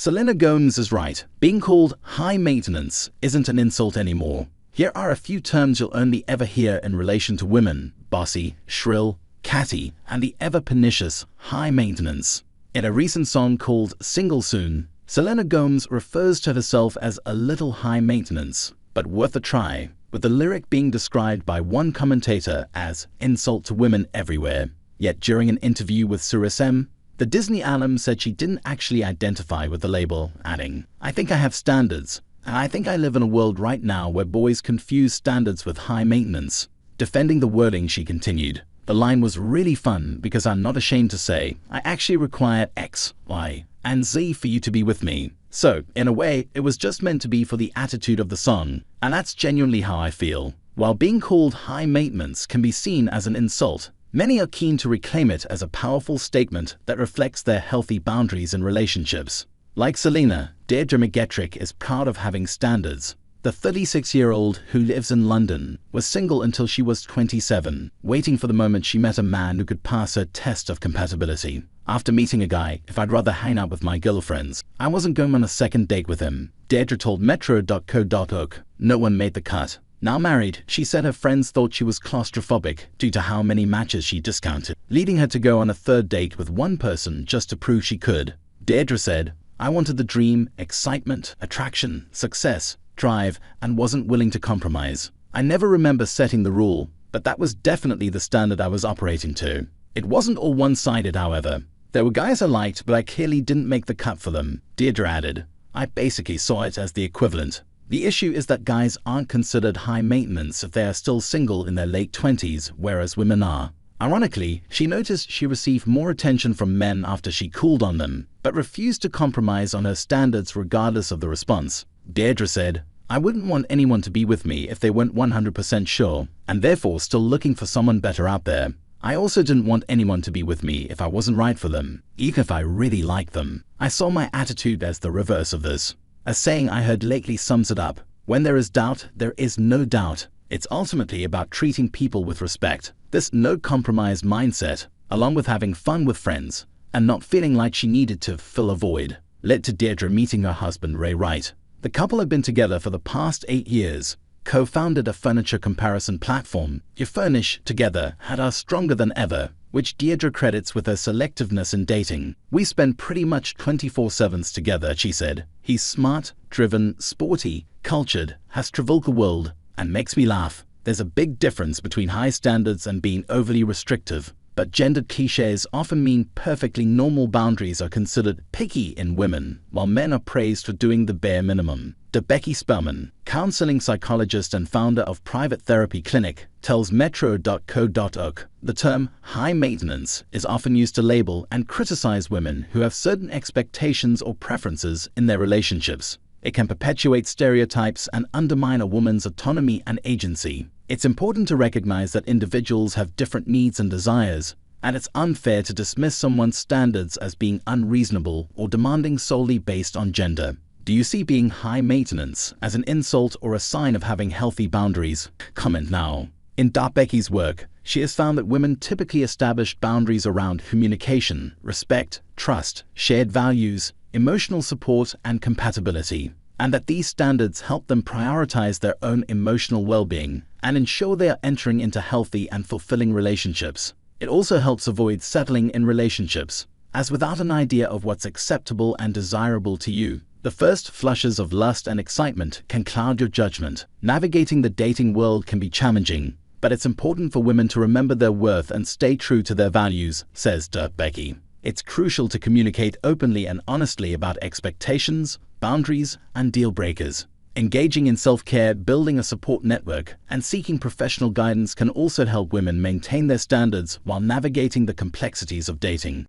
Selena Gomez is right. Being called high maintenance isn't an insult anymore. Here are a few terms you'll only ever hear in relation to women: bossy, shrill, catty, and the ever-pernicious high maintenance. In a recent song called Single Soon, Selena Gomez refers to herself as a little high maintenance, but worth a try, with the lyric being described by one commentator as insult to women everywhere. Yet during an interview with serene, the Disney alum said she didn't actually identify with the label, adding, "I think I have standards, and I think I live in a world right now where boys confuse standards with high maintenance." Defending the wording, she continued, "The line was really fun because I'm not ashamed to say I actually require X, Y, and Z for you to be with me. So, in a way, it was just meant to be for the attitude of the song, and that's genuinely how I feel." While being called high maintenance can be seen as an insult, many are keen to reclaim it as a powerful statement that reflects their healthy boundaries in relationships. Like Selena, Deirdre McGetrick is proud of having standards. The 36-year-old who lives in London was single until she was 27, waiting for the moment she met a man who could pass her test of compatibility. "After meeting a guy, if I'd rather hang out with my girlfriends, I wasn't going on a second date with him," Deirdre told metro.co.uk. No one made the cut. Now married, she said her friends thought she was claustrophobic due to how many matches she discounted, leading her to go on a third date with one person just to prove she could. Deirdre said, "I wanted the dream, excitement, attraction, success, drive, and wasn't willing to compromise. I never remember setting the rule, but that was definitely the standard I was operating to. It wasn't all one-sided, however. There were guys I liked, but I clearly didn't make the cut for them," Deirdre added. "I basically saw it as the equivalent. The issue is that guys aren't considered high maintenance if they are still single in their late 20s, whereas women are." Ironically, she noticed she received more attention from men after she cooled on them, but refused to compromise on her standards regardless of the response. Deirdre said, "I wouldn't want anyone to be with me if they weren't 100% sure, and therefore still looking for someone better out there. I also didn't want anyone to be with me if I wasn't right for them, even if I really liked them. I saw my attitude as the reverse of this." A saying I heard lately sums it up: "When there is doubt, there is no doubt." It's ultimately about treating people with respect. This no-compromise mindset, along with having fun with friends and not feeling like she needed to fill a void, led to Deirdre meeting her husband Ray Wright. The couple have been together for the past 8 years, co-founded a furniture comparison platform. "You Furnish Together had us stronger than ever," which Deirdre credits with her selectiveness in dating. "We spend pretty much 24/7s together," she said. "He's smart, driven, sporty, cultured, has traveled the world, and makes me laugh. There's a big difference between high standards and being overly restrictive, but gendered cliches often mean perfectly normal boundaries are considered picky in women, while men are praised for doing the bare minimum." Becky Spellman, counseling psychologist and founder of Private Therapy Clinic, tells metro.co.uk, "The term high maintenance is often used to label and criticize women who have certain expectations or preferences in their relationships. It can perpetuate stereotypes and undermine a woman's autonomy and agency. It's important to recognize that individuals have different needs and desires, and it's unfair to dismiss someone's standards as being unreasonable or demanding solely based on gender." Do you see being high maintenance as an insult or a sign of having healthy boundaries? Comment now. In Becky's work, she has found that women typically establish boundaries around communication, respect, trust, shared values, emotional support, and compatibility, and that these standards help them prioritize their own emotional well-being and ensure they are entering into healthy and fulfilling relationships. It also helps avoid settling in relationships, as without an idea of what's acceptable and desirable to you, the first flushes of lust and excitement can cloud your judgment. Navigating the dating world can be challenging, but it's important for women to remember their worth and stay true to their values, says Becky. It's crucial to communicate openly and honestly about expectations, boundaries, and deal breakers. Engaging in self-care, building a support network, and seeking professional guidance can also help women maintain their standards while navigating the complexities of dating.